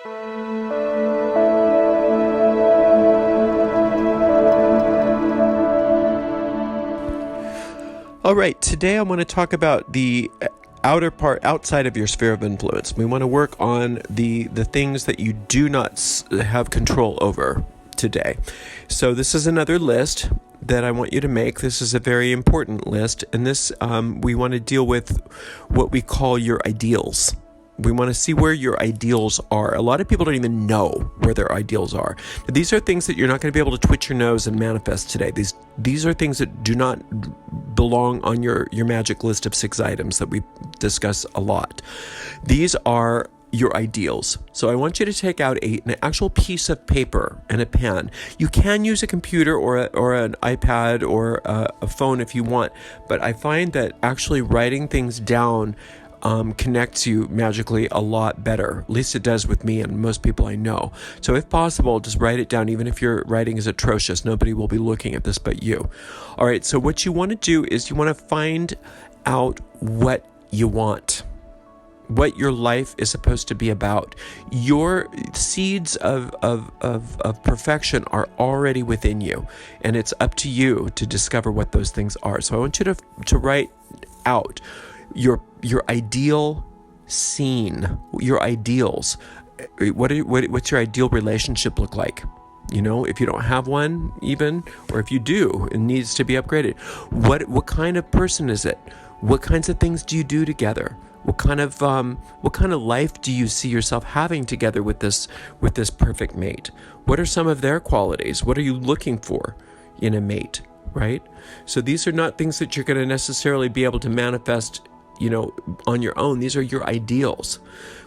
All right, today I want to talk about the outer part outside of your sphere of influence. We want to work on the things that you do not have control over today. So this is another list that I want you to make. This is a very important list, and this we want to deal with what we call your ideals. We want to see where your ideals are. A lot of people don't even know where their ideals are. But these are things that you're not going to be able to twitch your nose and manifest today. These are things that do not belong on your magic list of 6 items that we discuss a lot. These are your ideals. So I want you to take out an actual piece of paper and a pen. You can use a computer or an iPad or a phone if you want, but I find that actually writing things down connects you magically a lot better. At least it does with me and most people I know. So if possible, just write it down. Even if your writing is atrocious, nobody will be looking at this but you. All right, so what you want to do is you want to find out what you want, what your life is supposed to be about. Your seeds of perfection are already within you, and it's up to you to discover what those things are. So I want you to write out your ideal scene, your ideals. What's your ideal relationship look like? You know, if you don't have one even, or if you do, it needs to be upgraded. What kind of person is it? What kinds of things do you do together? What kind of life do you see yourself having together with this perfect mate? What are some of their qualities? What are you looking for in a mate, right? So these are not things that you're going to necessarily be able to manifest, on your own. These are your ideals.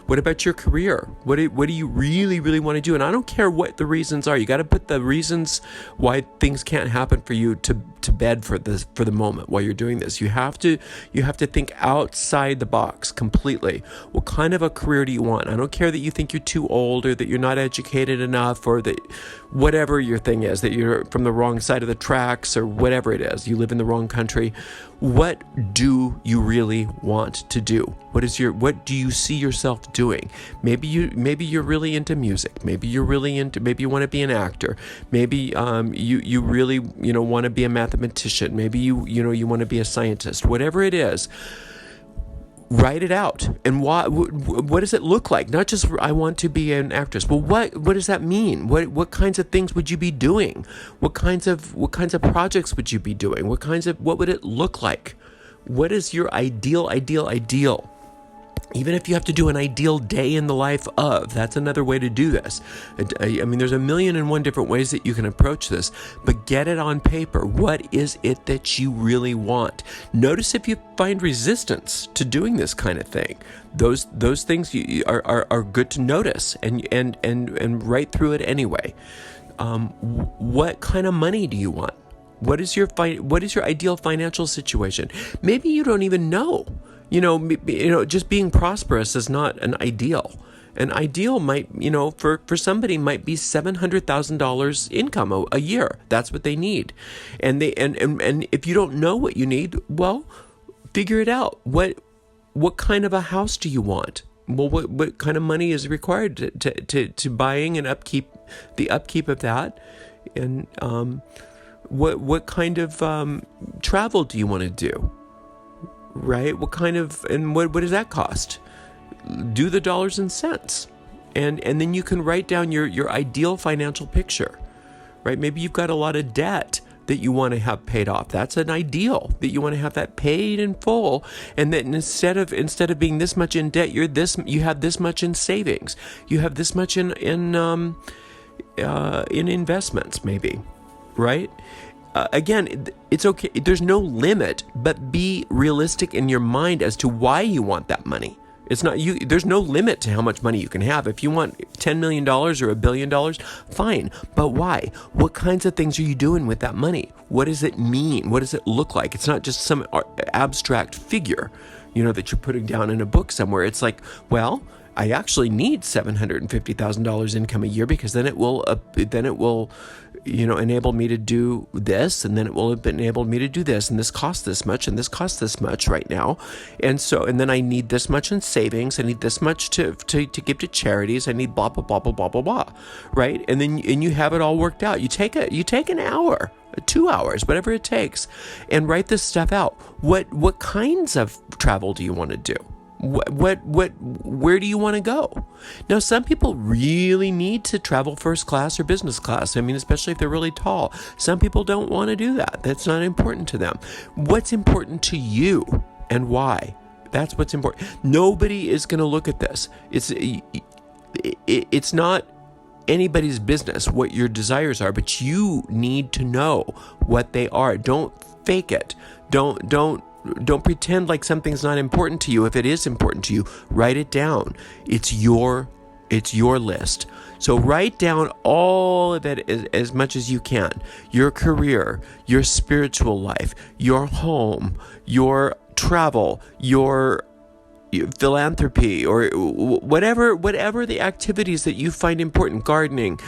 What about your career? What do you really, really want to do? And I don't care what the reasons are. You got to put the reasons why things can't happen for you to bed for the moment while you're doing this. You have to think outside the box completely. What kind of a career do you want? I don't care that you think you're too old or that you're not educated enough or that whatever your thing is, that you're from the wrong side of the tracks or whatever it is, you live in the wrong country. What do you really want to do? What do you see yourself doing? Maybe you're really into music. Maybe you want to be an actor. Maybe you really want to be a mathematician. Maybe you want to be a scientist. Whatever it is, write it out. And what does it look like? Not just I want to be an actress. Well, what does that mean? What kinds of things would you be doing? What kinds of projects would you be doing? What would it look like? What is your ideal? Even if you have to do an ideal day in the life of, that's another way to do this. I mean, there's 1,000,001 different ways that you can approach this, but get it on paper. What is it that you really want? Notice if you find resistance to doing this kind of thing. Those things are good to notice and write through it anyway. What kind of money do you want? What is your ideal financial situation? Maybe you don't even know. Just being prosperous is not an ideal. An ideal might, for somebody might be $700,000 income a year. That's what they need. And if you don't know what you need, well, figure it out. What kind of a house do you want? Well, what kind of money is required to buying and upkeep of that? And what kind of travel do you want to do? Right? What does that cost? Do the dollars and cents. And then you can write down your ideal financial picture, right? Maybe you've got a lot of debt that you want to have paid off. That's an ideal, that you want to have that paid in full. And that instead of being this much in debt, you have this much in savings. You have this much in investments, maybe, right? Again, it's okay. There's no limit, but be realistic in your mind as to why you want that money. It's not you. There's no limit to how much money you can have. If you want $10 million or $1 billion, fine. But why? What kinds of things are you doing with that money? What does it mean? What does it look like? It's not just some abstract figure, that you're putting down in a book somewhere. It's like, well, I actually need $750,000 income a year, because then it will enable me to do this, and then it will enable me to do this, and this costs this much, and this costs this much right now, and then I need this much in savings, I need this much to give to charities, I need blah blah blah blah blah blah blah, right? And then you have it all worked out. You take an hour, 2 hours, whatever it takes, and write this stuff out. What kinds of travel do you want to do? Where do you want to go? Now, some people really need to travel first class or business class. I mean, especially if they're really tall. Some people don't want to do that. That's not important to them. What's important to you and why? That's what's important. Nobody is going to look at this. It's not anybody's business what your desires are, but you need to know what they are. Don't fake it. Don't pretend like something's not important to you. If it is important to you, write it down. It's your list. So write down all of it as much as you can. Your career, your spiritual life, your home, your travel, your philanthropy, or whatever the activities that you find important, gardening,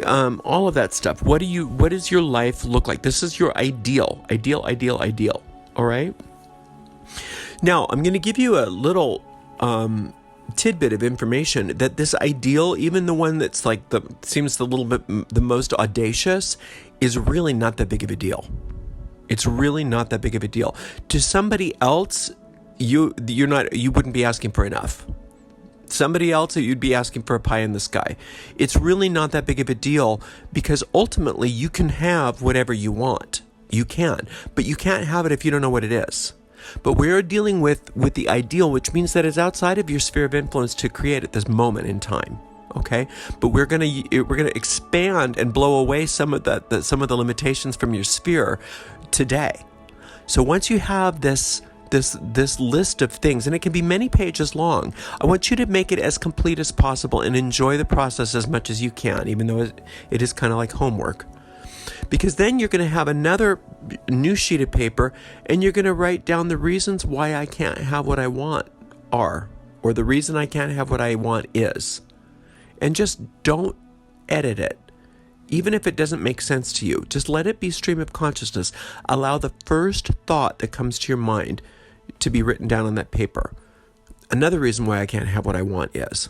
all of that stuff. What does your life look like? This is your ideal. All right? Now, I'm going to give you a little tidbit of information that this ideal, even the one that's like seems a little bit the most audacious, is really not that big of a deal. It's really not that big of a deal. To somebody else, you wouldn't be asking for enough. Somebody else, you'd be asking for a pie in the sky. It's really not that big of a deal, because ultimately you can have whatever you want. You can, but you can't have it if you don't know what it is. But we're dealing with the ideal, which means that it's outside of your sphere of influence to create at this moment in time. Okay, but we're gonna expand and blow away some of the limitations from your sphere today. So once you have this list of things, and it can be many pages long, I want you to make it as complete as possible and enjoy the process as much as you can, even though it is kind of like homework. Because then you're going to have another new sheet of paper, and you're going to write down the reasons why I can't have what I want or the reason I can't have what I want is. And just don't edit it. Even if it doesn't make sense to you, just let it be stream of consciousness. Allow the first thought that comes to your mind to be written down on that paper. Another reason why I can't have what I want is.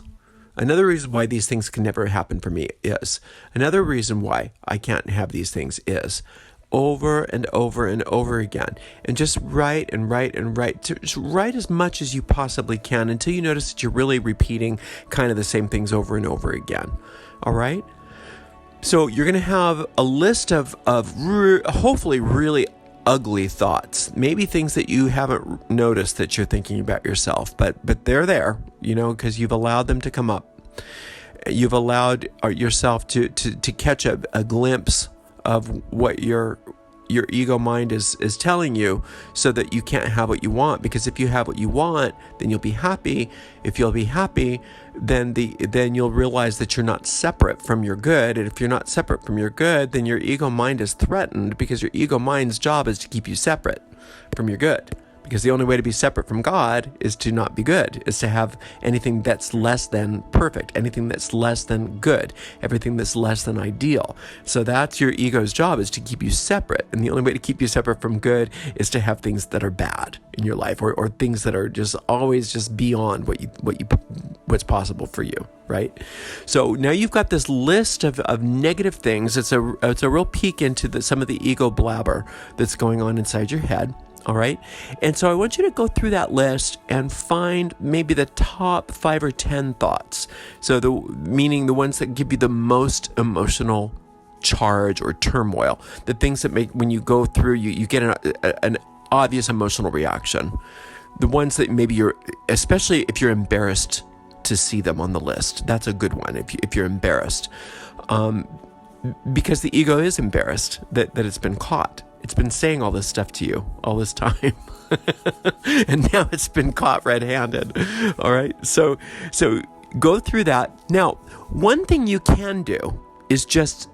Another reason why these things can never happen for me is. Another reason why I can't have these things is. Over and over and over again. And just write and write and write. Just write as much as you possibly can until you notice that you're really repeating kind of the same things over and over again. All right? So you're going to have a list of hopefully really ugly thoughts, maybe things that you haven't noticed that you're thinking about yourself, but they're there, because you've allowed them to come up. You've allowed yourself to catch a glimpse of what your ego mind is telling you, so that you can't have what you want. Because if you have what you want, then you'll be happy. If you'll be happy, then you'll realize that you're not separate from your good. And if you're not separate from your good, then your ego mind is threatened, because your ego mind's job is to keep you separate from your good. Because the only way to be separate from God is to not be good, is to have anything that's less than perfect, anything that's less than good, everything that's less than ideal. So that's your ego's job, is to keep you separate. And the only way to keep you separate from good is to have things that are bad in your life, or things that are just always just beyond what's possible for you, right? So now you've got this list of negative things. It's a real peek into some of the ego blabber that's going on inside your head. All right. And so I want you to go through that list and find maybe the top 5 or 10 thoughts. So meaning the ones that give you the most emotional charge or turmoil, the things that make, when you go through, you get an obvious emotional reaction. The ones that maybe especially if you're embarrassed to see them on the list. That's a good one if you're embarrassed. Because the ego is embarrassed that it's been caught. It's been saying all this stuff to you all this time. And now it's been caught red-handed. All right. So go through that. Now, one thing you can do is just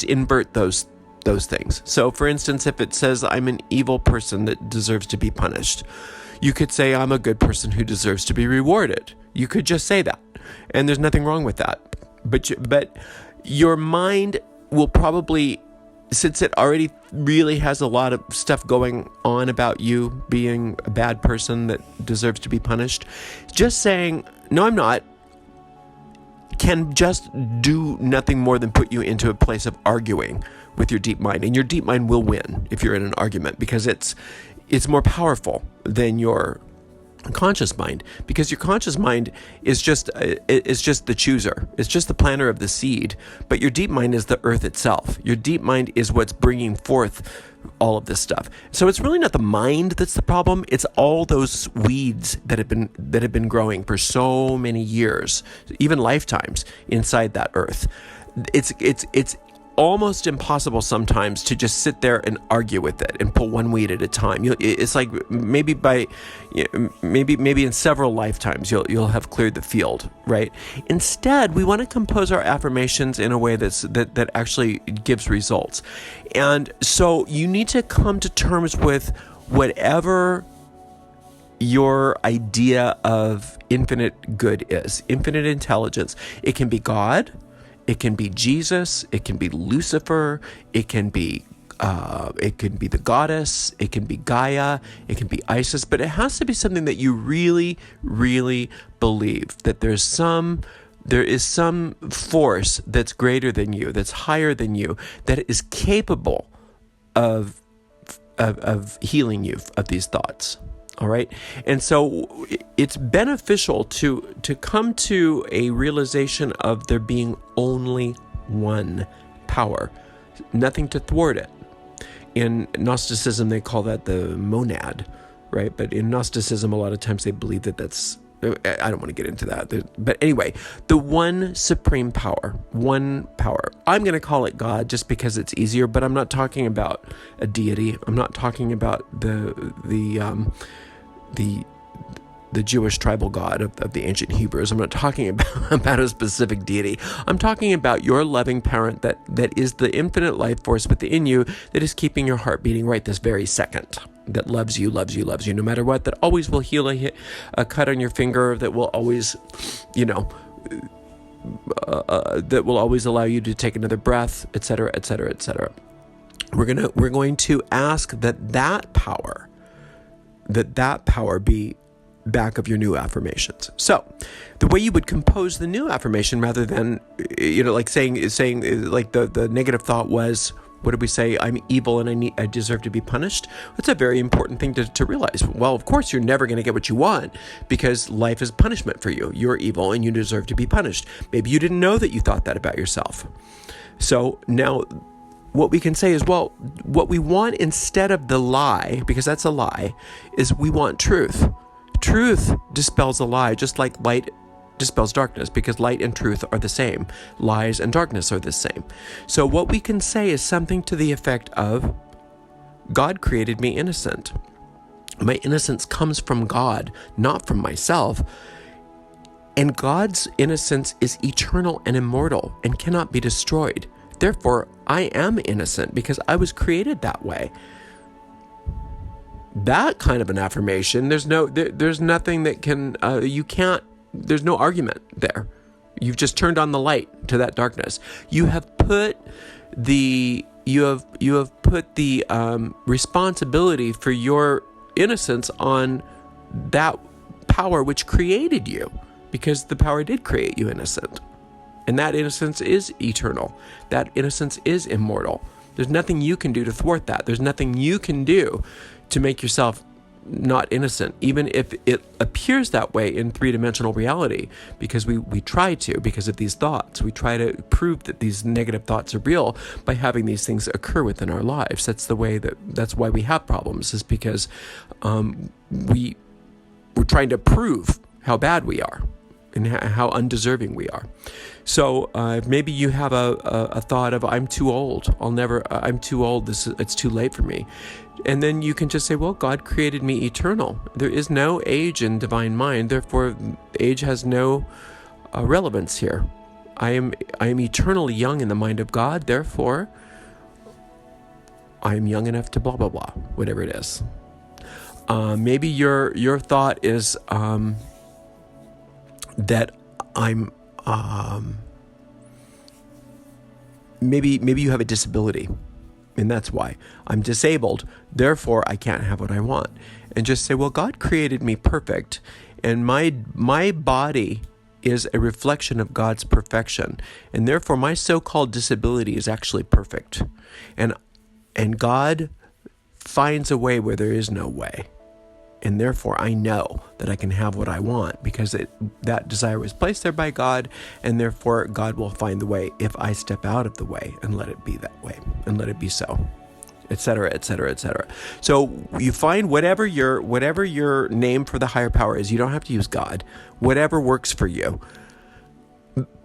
invert those things. So for instance, if it says I'm an evil person that deserves to be punished, you could say I'm a good person who deserves to be rewarded. You could just say that. And there's nothing wrong with that. But your mind will probably, since it already really has a lot of stuff going on about you being a bad person that deserves to be punished, just saying, no, I'm not, can just do nothing more than put you into a place of arguing with your deep mind. And your deep mind will win if you're in an argument, because it's more powerful than your conscious mind, because your conscious mind is just the chooser. It's just the planter of the seed, but your deep mind is the earth itself. Your deep mind is what's bringing forth all of this stuff. So it's really not the mind that's the problem. It's all those weeds that have been growing for so many years, even lifetimes, inside that earth. It's almost impossible sometimes to just sit there and argue with it and pull one weed at a time. It's like maybe in several lifetimes you'll have cleared the field, right? Instead, we want to compose our affirmations in a way that actually gives results. And so you need to come to terms with whatever your idea of infinite good is, infinite intelligence. It can be God. It can be Jesus, it can be Lucifer, it can be the goddess, it can be Gaia, it can be Isis, but it has to be something that you really, really believe, that there is some force that's greater than you, that's higher than you, that is capable of healing you of these thoughts. All right. And so it's beneficial to come to a realization of there being only one power, nothing to thwart it. In Gnosticism, they call that the monad, right? But in Gnosticism, a lot of times they believe that's, I don't want to get into that. But anyway, the one supreme power, one power. I'm going to call it God just because it's easier, but I'm not talking about a deity. I'm not talking about the Jewish tribal god of the ancient Hebrews. I'm not talking about a specific deity. I'm talking about your loving parent that is the infinite life force within you that is keeping your heart beating right this very second, that loves you no matter what, that always will heal a cut on your finger, that will always, that will always allow you to take another breath, etc., etc., etc. We're going to ask that power be back of your new affirmations. So the way you would compose the new affirmation, rather than, like saying like the negative thought was, what did we say? I'm evil and I deserve to be punished. That's a very important thing to realize. Well, of course, you're never going to get what you want, because life is punishment for you. You're evil and you deserve to be punished. Maybe you didn't know that you thought that about yourself. So now what we can say is, well, what we want instead of the lie, because that's a lie, is we want truth. Truth dispels a lie, just like light dispels darkness, because light and truth are the same. Lies and darkness are the same. So what we can say is something to the effect of, God created me innocent. My innocence comes from God, not from myself. And God's innocence is eternal and immortal and cannot be destroyed. Therefore, I am innocent because I was created that way. That kind of an affirmation, there's nothing that can, there's no argument there. You've just turned on the light to that darkness. You have put the responsibility for your innocence on that power which created you, because the power did create you innocent. And that innocence is eternal. That innocence is immortal. There's nothing you can do to thwart that. There's nothing you can do to make yourself not innocent, even if it appears that way in three-dimensional reality, because we try to, because of these thoughts. We try to prove that these negative thoughts are real by having these things occur within our lives. That's why we have problems, is because we're trying to prove how bad we are and how undeserving we are. So maybe you have a thought of, I'm too old. I'm too old. It's too late for me. And then you can just say, well, God created me eternal. There is no age in divine mind. Therefore, age has no relevance here. I am eternally young in the mind of God. Therefore, I am young enough to blah, blah, blah, whatever it is. Maybe your thought is that I'm maybe you have a disability, and that's why I'm disabled. Therefore, I can't have what I want. And just say, well, God created me perfect, and my body is a reflection of God's perfection, and therefore my so-called disability is actually perfect. And God finds a way where there is no way. And therefore, I know that I can have what I want because that desire was placed there by God, and therefore God will find the way if I step out of the way and let it be that way, and let it be so, etc., etc., etc. So you find whatever your name for the higher power is. You don't have to use God. Whatever works for you.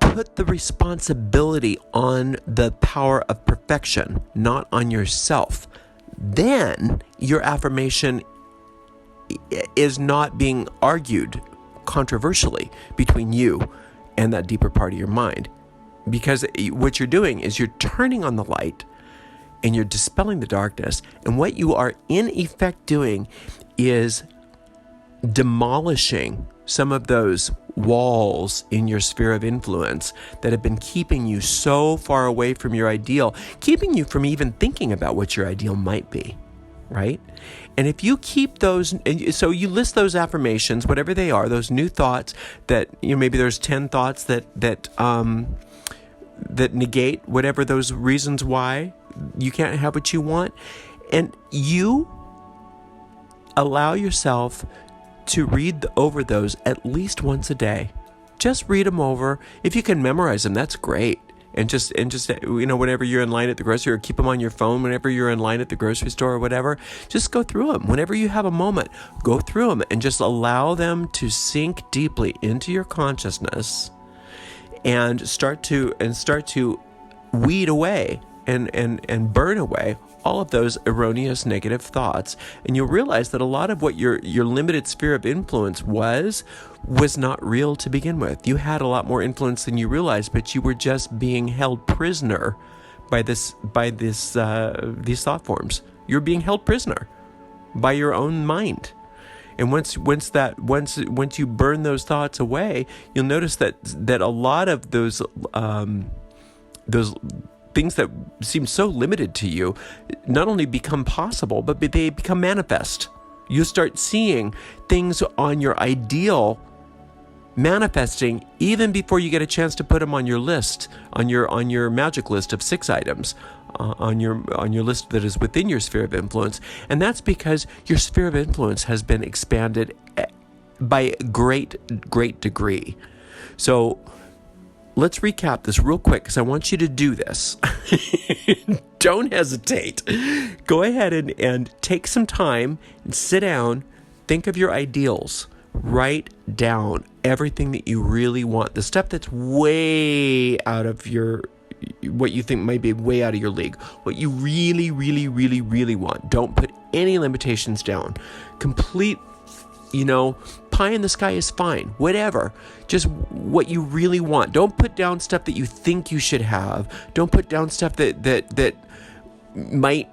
Put the responsibility on the power of perfection, not on yourself. Then your affirmation is not being argued controversially between you and that deeper part of your mind. Because what you're doing is you're turning on the light and you're dispelling the darkness. And what you are in effect doing is demolishing some of those walls in your sphere of influence that have been keeping you so far away from your ideal, keeping you from even thinking about what your ideal might be, right? And if you keep those, so you list those affirmations, whatever they are, those new thoughts that, maybe there's 10 thoughts that negate whatever those reasons why you can't have what you want. And you allow yourself to read over those at least once a day. Just read them over. If you can memorize them, that's great. And just whenever you're in line at the grocery, or keep them on your phone whenever you're in line at the grocery store or whatever, just go through them. Whenever you have a moment, go through them and just allow them to sink deeply into your consciousness and start to weed away and burn away all of those erroneous negative thoughts. And you'll realize that a lot of what your limited sphere of influence was not real to begin with. You had a lot more influence than you realized, but you were just being held prisoner by these thought forms. You're being held prisoner by your own mind. And once you burn those thoughts away, you'll notice that a lot of those things that seem so limited to you not only become possible, but they become manifest. You start seeing things on your ideal manifesting even before you get a chance to put them on your list, on your magic list of 6 items, on your list that is within your sphere of influence. And that's because your sphere of influence has been expanded by a great degree. So let's recap this real quick, because I want you to do this. Don't hesitate. Go ahead and take some time and sit down, think of your ideals, write down everything that you really want, the stuff that's way out of what you think might be way out of your league, what you really, really, really, really want. Don't put any limitations down. Complete, pie in the sky is fine, whatever. Just what you really want. Don't put down stuff that you think you should have. Don't put down stuff that might,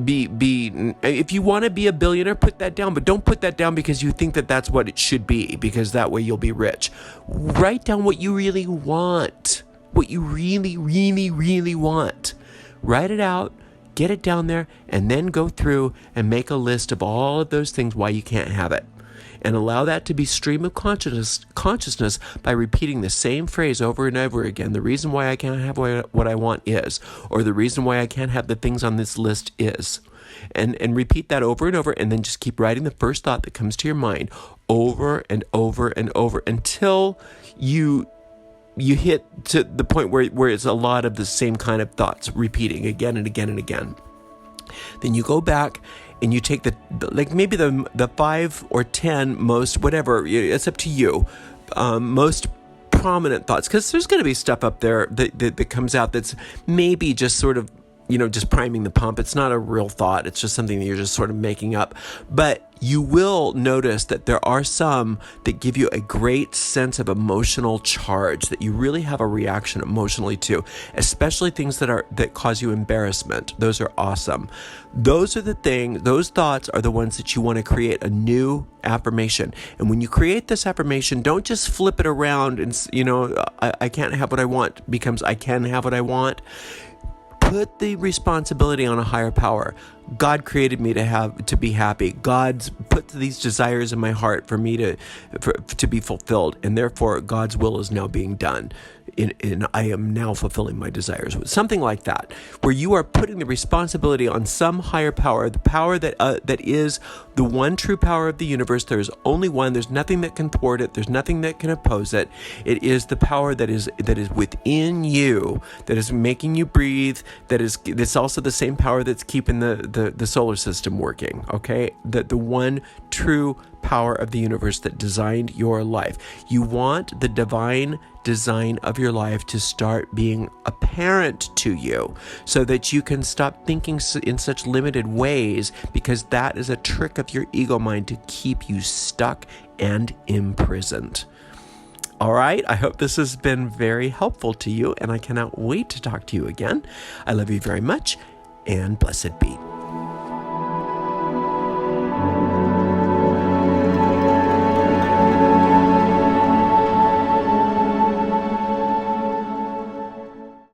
be, if you want to be a billionaire, put that down, but don't put that down because you think that that's what it should be, because that way you'll be rich. Write down what you really want, what you really, really, really want. Write it out, get it down there, and then go through and make a list of all of those things why you can't have it. And allow that to be stream of consciousness by repeating the same phrase over and over again. The reason why I can't have what I want is, or the reason why I can't have the things on this list is. And repeat that over and over, and then just keep writing the first thought that comes to your mind over and over and over until you hit to the point where it's a lot of the same kind of thoughts repeating again and again and again. Then you go back and you take maybe the 5 or 10 most, whatever, it's up to you, most prominent thoughts, because there's going to be stuff up there that comes out that's maybe just sort of, just priming the pump. It's not a real thought. It's just something that you're just sort of making up. But you will notice that there are some that give you a great sense of emotional charge that you really have a reaction emotionally to, especially things that cause you embarrassment. Those are awesome. Those thoughts are the ones that you want to create a new affirmation. And when you create this affirmation, don't just flip it around and, I can't have what I want becomes I can have what I want. Put the responsibility on a higher power. God created me to be happy. God's put these desires in my heart for me to be fulfilled, and therefore God's will is now being done. And I am now fulfilling my desires. Something like that, where you are putting the responsibility on some higher power, the power that is the one true power of the universe. There is only one. There's nothing that can thwart it. There's nothing that can oppose it. It is the power that is within you, that is making you breathe. That's also the same power that's keeping the solar system working. Okay, the one true power of the universe that designed your life. You want the divine design of your life to start being apparent to you so that you can stop thinking in such limited ways, because that is a trick of your ego mind to keep you stuck and imprisoned. All right, I hope this has been very helpful to you, and I cannot wait to talk to you again. I love you very much, and blessed be.